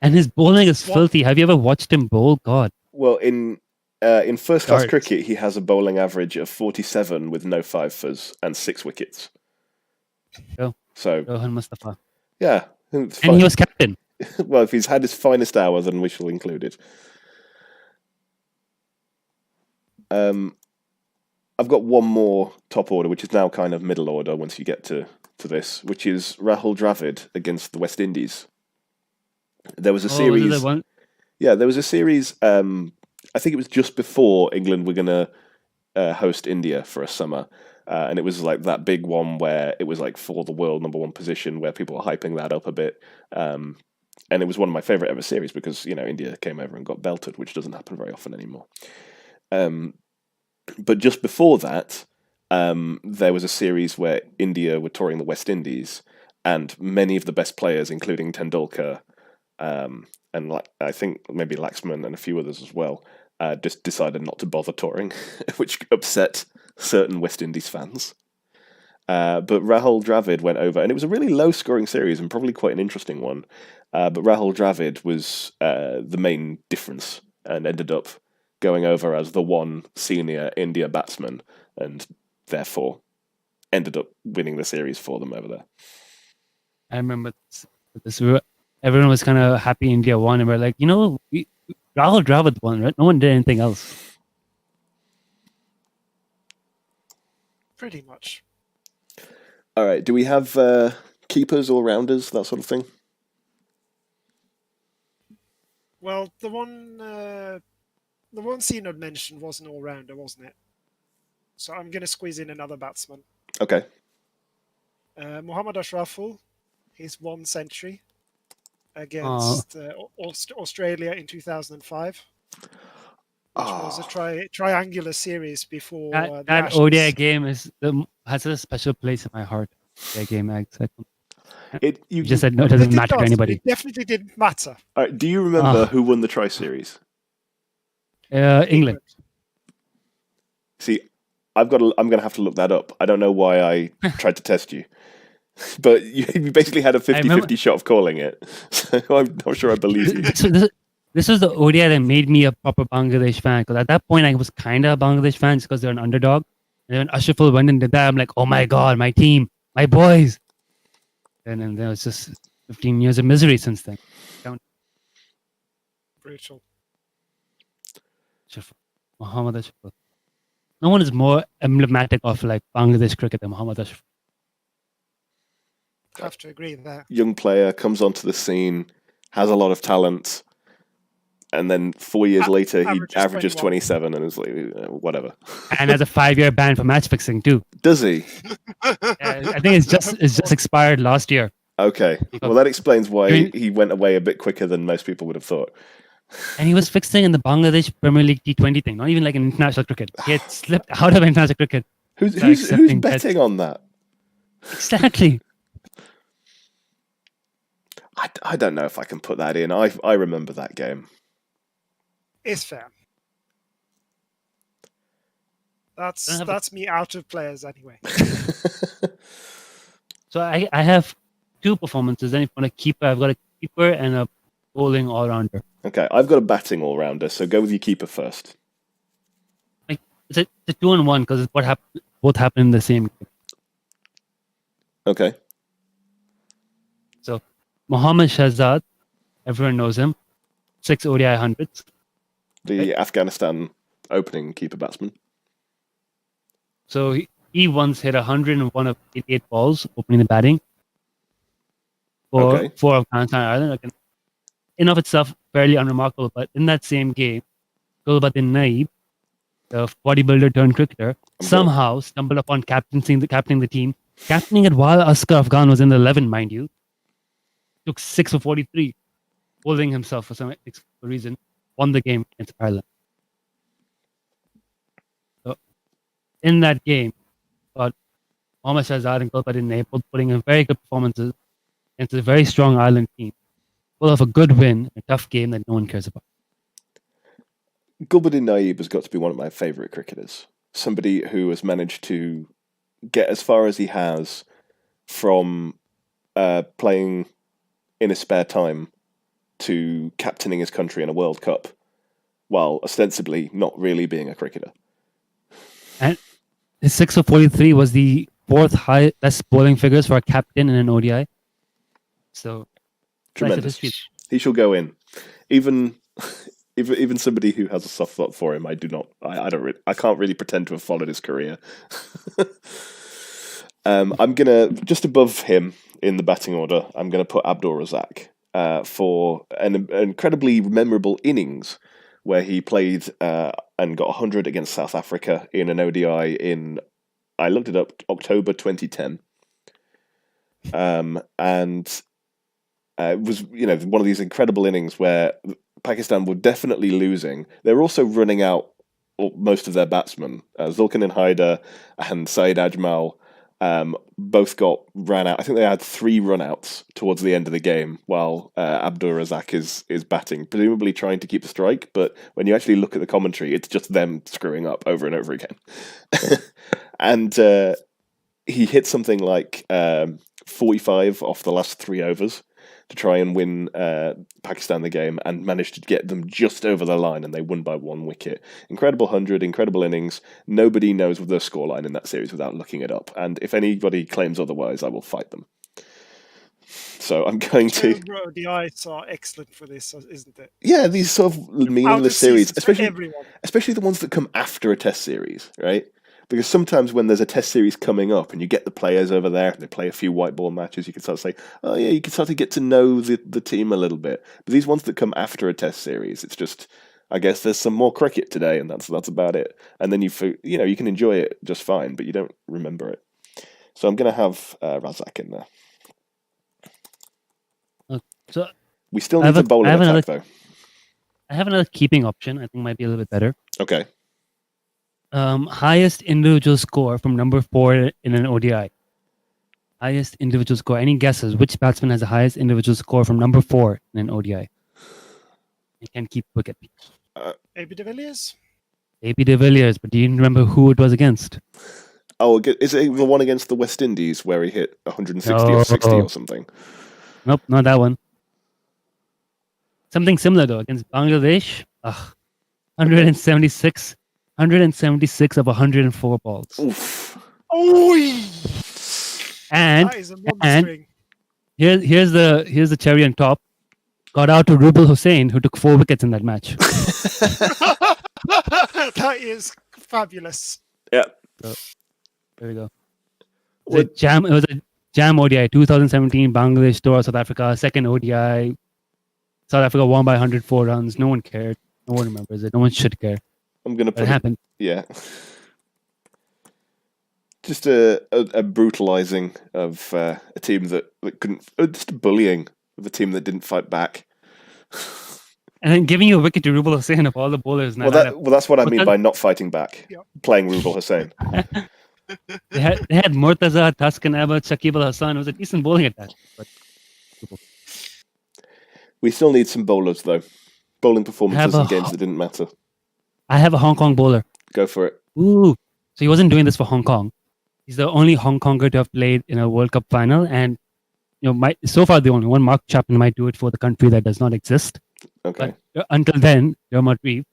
And his bowling is filthy. Have you ever watched him bowl? God. Well, in first class Darts. cricket, he has a bowling average of 47 with no 5-fers and 6 wickets. Go. So Rohan Mustafa. yeah, And he was captain. well, if he's had his finest hour, then we shall include it. I've got one more top order, which is now kind of middle order once you get to this, which is Rahul Dravid against the West Indies. There was a series. Was it the one? Yeah, there was a series. I think it was just before England were going to host India for a summer. And it was like that big one where it was like for the world #1 position, where people were hyping that up a bit. And it was one of my favourite ever series because, India came over and got belted, which doesn't happen very often anymore. But just before that, there was a series where India were touring the West Indies, and many of the best players, including Tendulkar, and I think maybe Laxman and a few others as well, just decided not to bother touring, which upset certain West Indies fans. But Rahul Dravid went over, and it was a really low-scoring series and probably quite an interesting one. But Rahul Dravid was the main difference and ended up going over as the one senior India batsman, and therefore ended up winning the series for them over there. I remember this. Everyone was kind of happy India won, and we're like, Rahul Dravid won, right? No one did anything else. Pretty much. All right. Do we have keepers, all-rounders, that sort of thing? Well, the one cnerd mentioned was an all-rounder, wasn't it? So I'm going to squeeze in another batsman. Okay. Mohammad Ashraful, his 1 century against Australia in 2005, which was a triangular series before that ODI game has a special place in my heart. That game, you just said no, it doesn't matter to anybody. It definitely didn't matter. All right, do you remember who won the Tri-Series? England. See, I'm going to have to look that up. I don't know why I tried to test you. But you basically had a 50-50 shot of calling it. So I'm not sure I believe you. This was the ODI that made me a proper Bangladesh fan. Because at that point, I was kind of a Bangladesh fan because they're an underdog. And when Ashraful went and did that, I'm like, oh my God, my team, my boys. And then there was just 15 years of misery since then. Brutal. Mohammad Ashraful. No one is more emblematic of like Bangladesh cricket than Mohammad Ashraful. I have to agree with that. Young player comes onto the scene, has a lot of talent, and then 4 years later he averages 27 and is like, whatever. And has a 5-year ban for match fixing too. Does he? I think it's just expired last year. Okay, well that explains why he went away a bit quicker than most people would have thought. And he was fixing in the Bangladesh Premier League T20 thing, not even like in international cricket. He had slipped out of international cricket. Who's betting on that? Exactly. I don't know if I can put that in. I remember that game. It's fair. That's me out of players anyway. So I have 2 performances. Then if you want a keeper, I've got a keeper and a bowling all-rounder. Okay, I've got a batting all-rounder, so go with your keeper first. It's a 2-on-1 because both happened in the same game. Okay. So Mohammad Shahzad, everyone knows him, 6 ODI 100s. The Afghanistan opening keeper batsman. So he once hit 101 of 88 balls opening the batting for Afghanistan Ireland. In of itself, fairly unremarkable, but in that same game, Gulbadin Naib the bodybuilder turned cricketer, somehow stumbled upon captaining the team, captaining it while Asghar Afghan was in the 11, mind you. Took 6 for 43, holding himself for some reason, won the game against Ireland. So, in that game, Mohammad Shahzad and Gulbadin Naib both putting in very good performances against a very strong Ireland team. Full of a good win, a tough game that no one cares about. Gulbadin Naib has got to be one of my favourite cricketers. Somebody who has managed to get as far as he has from playing in his spare time to captaining his country in a World Cup, while ostensibly not really being a cricketer. And his 6 for 43 was the 4th highest bowling figures for a captain in an ODI. So tremendous. He shall go in. Even somebody who has a soft spot for him, I can't really pretend to have followed his career. I'm gonna, just above him in the batting order, I'm gonna put Abdur Razzaq for an incredibly memorable innings where he played and got 100 against South Africa in an ODI in, I looked it up, October 2010. And it was, one of these incredible innings where Pakistan were definitely losing. They were also running out most of their batsmen. Zulkarnain Haider and Saeed Ajmal both ran out. I think they had 3 run-outs towards the end of the game while Abdur Razzaq is batting, presumably trying to keep the strike, but when you actually look at the commentary, it's just them screwing up over and over again. And he hit something like 45 off the last 3 overs to try and win Pakistan the game, and managed to get them just over the line, and they won by 1 wicket. Incredible 100, incredible innings. Nobody knows the scoreline in that series without looking it up, and if anybody claims otherwise, I will fight them. So I'm going to... The eyes are excellent for this, isn't it? Yeah, these sort of meaningless series, especially the ones that come after a test series, right? Because sometimes when there's a test series coming up and you get the players over there and they play a few white ball matches, you can start to say, oh yeah, you can start to get to know the team a little bit. But these ones that come after a test series, it's just, I guess there's some more cricket today, and that's about it. And then you can enjoy it just fine, but you don't remember it. So I'm going to have Razzaq in there. So we still need to bowl an attack, though. I have another keeping option. I think might be a little bit better. Okay. Highest individual score from number 4 in an ODI. Highest individual score. Any guesses? Which batsman has the highest individual score from number 4 in an ODI? You can keep wicket. AB de Villiers? AB de Villiers, but do you remember who it was against? Oh, is it the one against the West Indies where he hit 160 or 60 or something? Nope, not that one. Something similar though, against Bangladesh. 176 of 104 balls. Oof. And here's the cherry on top. Got out to Rubal Hussain, who took 4 wickets in that match. That is fabulous. Yeah. So, there we go. It was a Jam ODI 2017 Bangladesh tour South Africa, second ODI. South Africa won by 104 runs. No one cared. No one remembers it. No one should care. I'm gonna put it happened. Yeah. Just a brutalizing of a team that couldn't. Just a bullying of a team that didn't fight back. And then giving you a wicket to Rubal Hussain of all the bowlers. Well, that's what I mean by not fighting back. Yeah. Playing Rubal Hussain. They had Murtaza, Taskin Abbott, Shakib Al Hassan. It was a decent bowling attack. But we still need some bowlers, though. Bowling performances in games that didn't matter. I have a Hong Kong bowler. Go for it. Ooh. So he wasn't doing this for Hong Kong. He's the only Hong Konger to have played in a World Cup final. And so far the only one. Mark Chapman might do it for the country that does not exist. Okay. But until then, Dermot Reeve,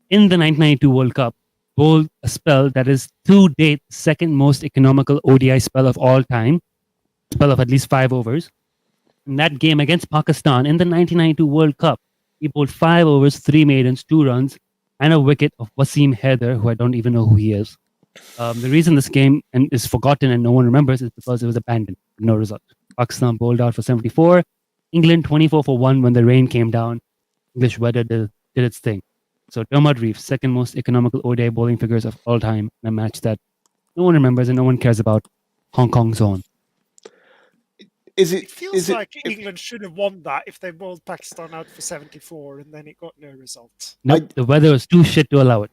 in the 1992 World Cup, bowled a spell that is to date the second most economical ODI spell of all time. Spell of at least 5 overs. In that game against Pakistan in the 1992 World Cup, he bowled 5 overs, 3 maidens, 2 runs, and a wicket of Wasim Haider, who I don't even know who he is. The reason this game is forgotten and no one remembers is because it was abandoned. No result. Pakistan bowled out for 74. England 24 for 1 when the rain came down. English weather did its thing. So Dermot Reeve, second most economical ODI bowling figures of all time in a match that no one remembers and no one cares about. Hong Kong's own. It feels like England should have won that if they bowled Pakistan out for 74 and then it got no result. Nope, the weather was too shit to allow it.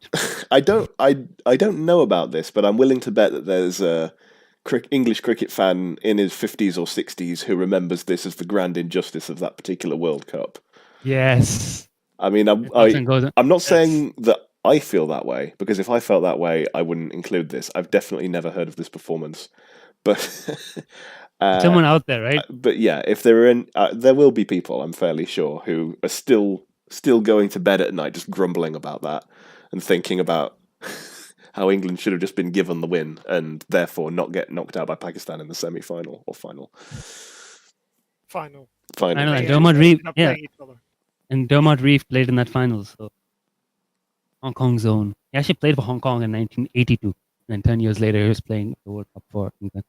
I don't know about this, but I'm willing to bet that there's a English cricket fan in his 50s or 60s who remembers this as the grand injustice of that particular World Cup. Yes. I mean, I'm not saying that I feel that way, because if I felt that way, I wouldn't include this. I've definitely never heard of this performance, but someone out there, right? But yeah, if there are there will be people, I'm fairly sure, who are still going to bed at night just grumbling about that and thinking about how England should have just been given the win and therefore not get knocked out by Pakistan in the semi-final or final. Final. And Dermot Reeve, and Dermot Reeve played in that final, so Hong Kong's own. He actually played for Hong Kong in 1982, and then 10 years later he was playing the World Cup for England.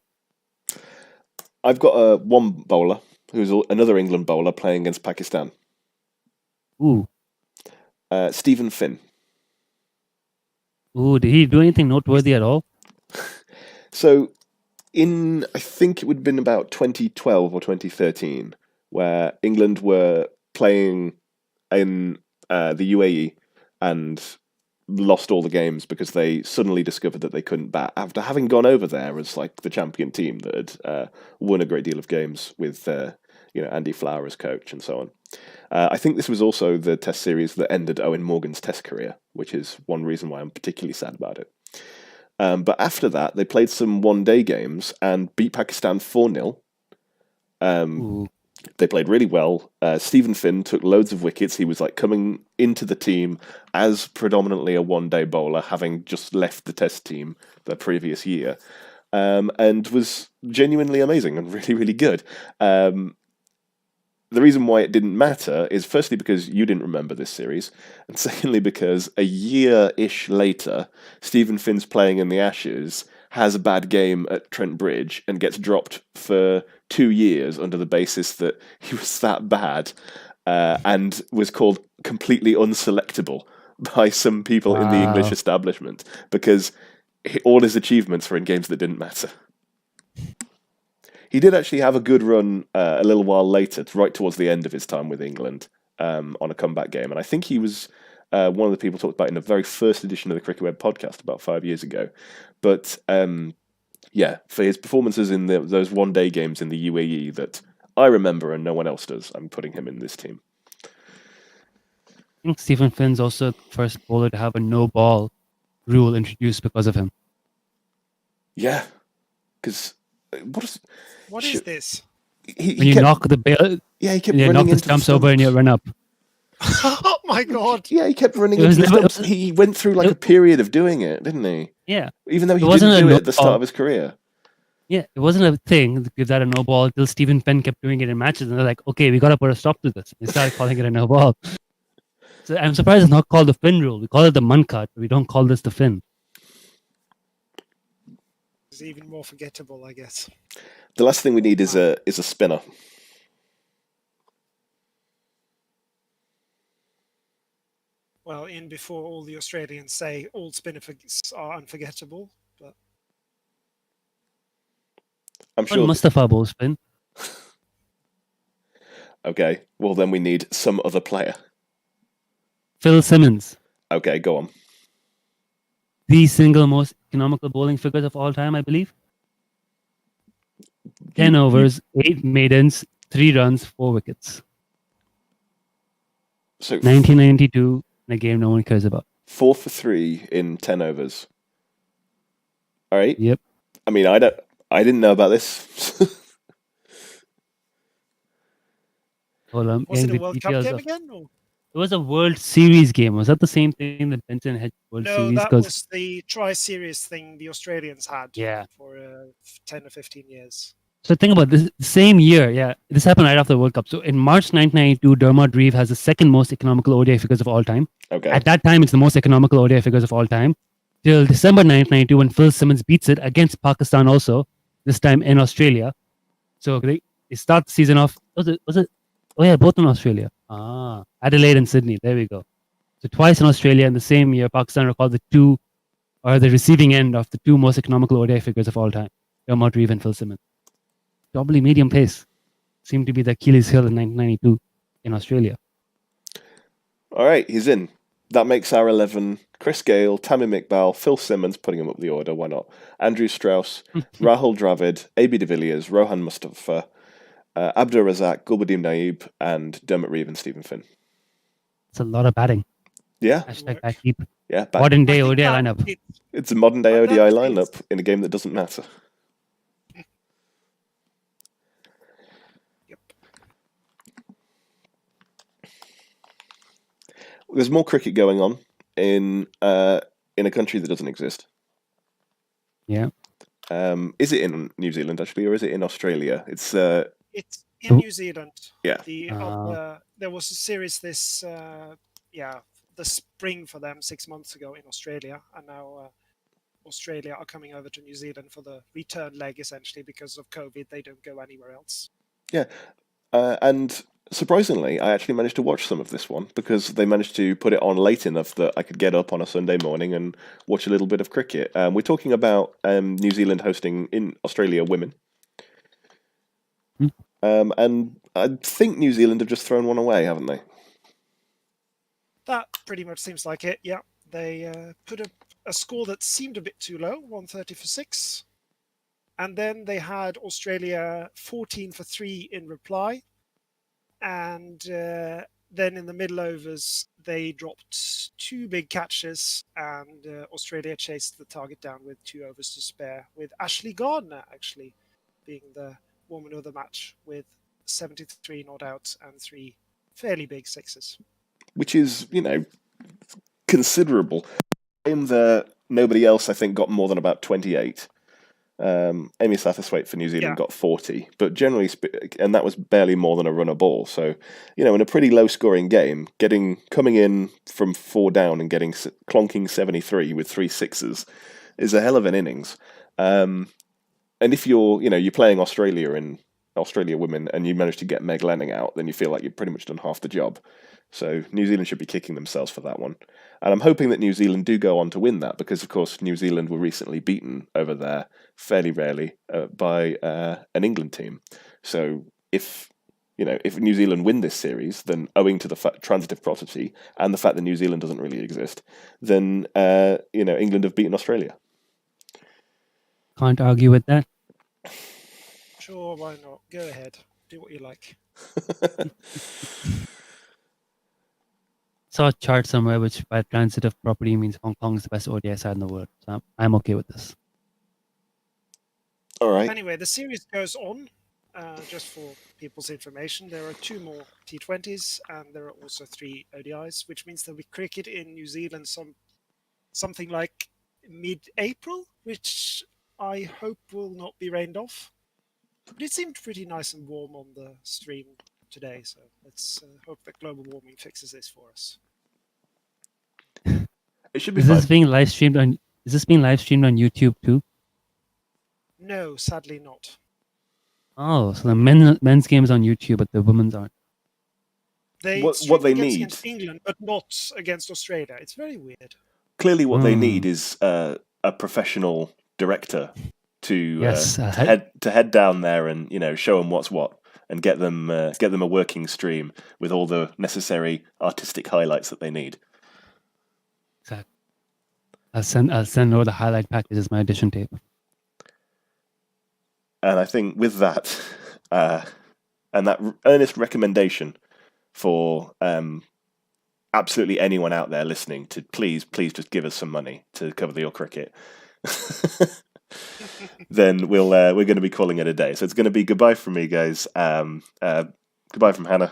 I've got one bowler who's another England bowler playing against Pakistan. Ooh. Stephen Finn. Ooh, did he do anything noteworthy at all? So, I think it would have been about 2012 or 2013, where England were playing in the UAE and lost all the games because they suddenly discovered that they couldn't bat after having gone over there as like the champion team that had won a great deal of games with Andy Flower as coach and so on. I think this was also the test series that ended Owen Morgan's test career, which is one reason why I'm particularly sad about it. But after that, they played some one-day games and beat Pakistan 4-0. They played really well. Stephen Finn took loads of wickets. He was like coming into the team as predominantly a one-day bowler, having just left the test team the previous year, and was genuinely amazing and really, really good. The reason why it didn't matter is firstly because you didn't remember this series, and secondly because a year-ish later, Stephen Finn's playing in the Ashes, has a bad game at Trent Bridge and gets dropped for 2 years under the basis that he was that bad and was called completely unselectable by some people in the English establishment because all his achievements were in games that didn't matter. He did actually have a good run a little while later, right towards the end of his time with England, on a comeback game. And I think he was one of the people talked about in the very first edition of the Cricket Web podcast about 5 years ago. But for his performances in those one-day games in the UAE that I remember and no one else does, I'm putting him in this team. I think Stephen Finn's also the first bowler to have a no-ball rule introduced because of him. Yeah, because what is this? When you knock the ball, he kept you knock the stumps over and you run up. Oh my god! Yeah, he kept running into the stumps. He went through like a period of doing it, didn't he? Yeah. Even though he didn't do it at the start of his career. Yeah, it wasn't a thing to give that a no ball until Stephen Finn kept doing it in matches, and they're like, okay, we got to put a stop to this. They started calling it a no ball. So I'm surprised it's not called the Finn rule. We call it the Mun cut, but we don't call this the Finn. It's even more forgettable, I guess. The last thing we need is a spinner. Well, in before all the Australians say all spinners are unforgettable, but I'm sure Mustafa bowls spin. Okay, well then we need some other player. Phil Simmons. Okay, go on. The single most economical bowling figures of all time, I believe. 10 overs, 8 maidens, 3 runs, 4 wickets. So 1992, in a game no one cares about. 4 for 3 in 10 overs. All right. Yep. I mean, I didn't know about this. Hold on. Was it a World Cup game again? Or? It was a World Series game. Was that the same thing that Benson had World Series? No, that was the Tri-Series thing the Australians had for 10 or 15 years. So think about this. Same year, this happened right after the World Cup. So in March 1992, Dermot Reeve has the second most economical ODI figures of all time. Okay. At that time, it's the most economical ODI figures of all time. Till December 1992, when Phil Simmons beats it against Pakistan also, this time in Australia. So they start the season off. Was it? Oh yeah, both in Australia. Adelaide and Sydney. There we go. So twice in Australia in the same year, Pakistan recalled the receiving end of the two most economical ODI figures of all time, Dermot Reeve and Phil Simmons. Doubly medium pace seemed to be the Achilles heel in 1992 in Australia. All right, he's in. That makes our 11 Chris Gayle, Tammy Mcbell, Phil Simmons, putting him up the order, why not? Andrew Strauss, Rahul Dravid, AB de Villiers, Rohan Mustafa, Abdur Razzaq, Gulbadin Naib, and Dermot Reeve and Stephen Finn. It's a lot of batting. Yeah. Hashtag back deep. Yeah. Modern day ODI lineup. It's a modern day ODI lineup in a game that doesn't matter. Yep. There's more cricket going on in a country that doesn't exist. Yeah. Is it in New Zealand actually, or is it in Australia? It's in New Zealand. Yeah. There was a series the spring for them 6 months ago in Australia, and now Australia are coming over to New Zealand for the return leg essentially because of COVID. They don't go anywhere else. Yeah, and surprisingly, I actually managed to watch some of this one because they managed to put it on late enough that I could get up on a Sunday morning and watch a little bit of cricket. We're talking about New Zealand hosting in Australia women. And I think New Zealand have just thrown one away, haven't they? That pretty much seems like it, yeah. They put a score that seemed a bit too low, 130 for 6. And then they had Australia 14 for 3 in reply. And then in the middle overs, they dropped 2 big catches, and Australia chased the target down with 2 overs to spare, with Ashley Gardner actually being the woman of the match with 73 not outs and 3 fairly big sixes. Which is, considerable. In the nobody else, I think, got more than about 28. Amy Satterthwaite for New Zealand got 40, but generally, and that was barely more than a run a ball. So, in a pretty low-scoring game, coming in from 4 down and clonking 73 with 3 sixes is a hell of an innings. And if you're playing Australia women and you manage to get Meg Lanning out, then you feel like you've pretty much done half the job. So New Zealand should be kicking themselves for that one. And I'm hoping that New Zealand do go on to win that because, of course, New Zealand were recently beaten over there fairly rarely by an England team. So if New Zealand win this series, then owing to the transitive property and the fact that New Zealand doesn't really exist, then, England have beaten Australia. Can't argue with that. Sure, why not? Go ahead. Do what you like. Saw a chart somewhere which by transitive property means Hong Kong is the best ODI side in the world. So I'm okay with this. All right. Anyway, the series goes on. Just for people's information, there are 2 more T20s and there are also 3 ODIs, which means there'll be cricket in New Zealand something like mid-April, which I hope will not be rained off. But it seemed pretty nice and warm on the stream today, so let's hope that global warming fixes this for us. It should be Is fun. this being live streamed on YouTube too? No, sadly not. Oh, so the men's game is on YouTube, but the women's aren't. What they need against England, but not against Australia. It's very weird. Clearly, what they need is a professional director to head down there and show them what's what and get them a working stream with all the necessary artistic highlights that they need. Exactly. I'll send over the highlight package as my edition tape. And I think with that, and that earnest recommendation for absolutely anyone out there listening to please just give us some money to cover your cricket, then we're going to be calling it a day. So it's going to be goodbye from me, guys. Goodbye from Hanne.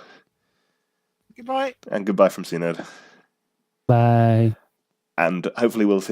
Goodbye. And goodbye from cnerd. Bye. And hopefully we'll see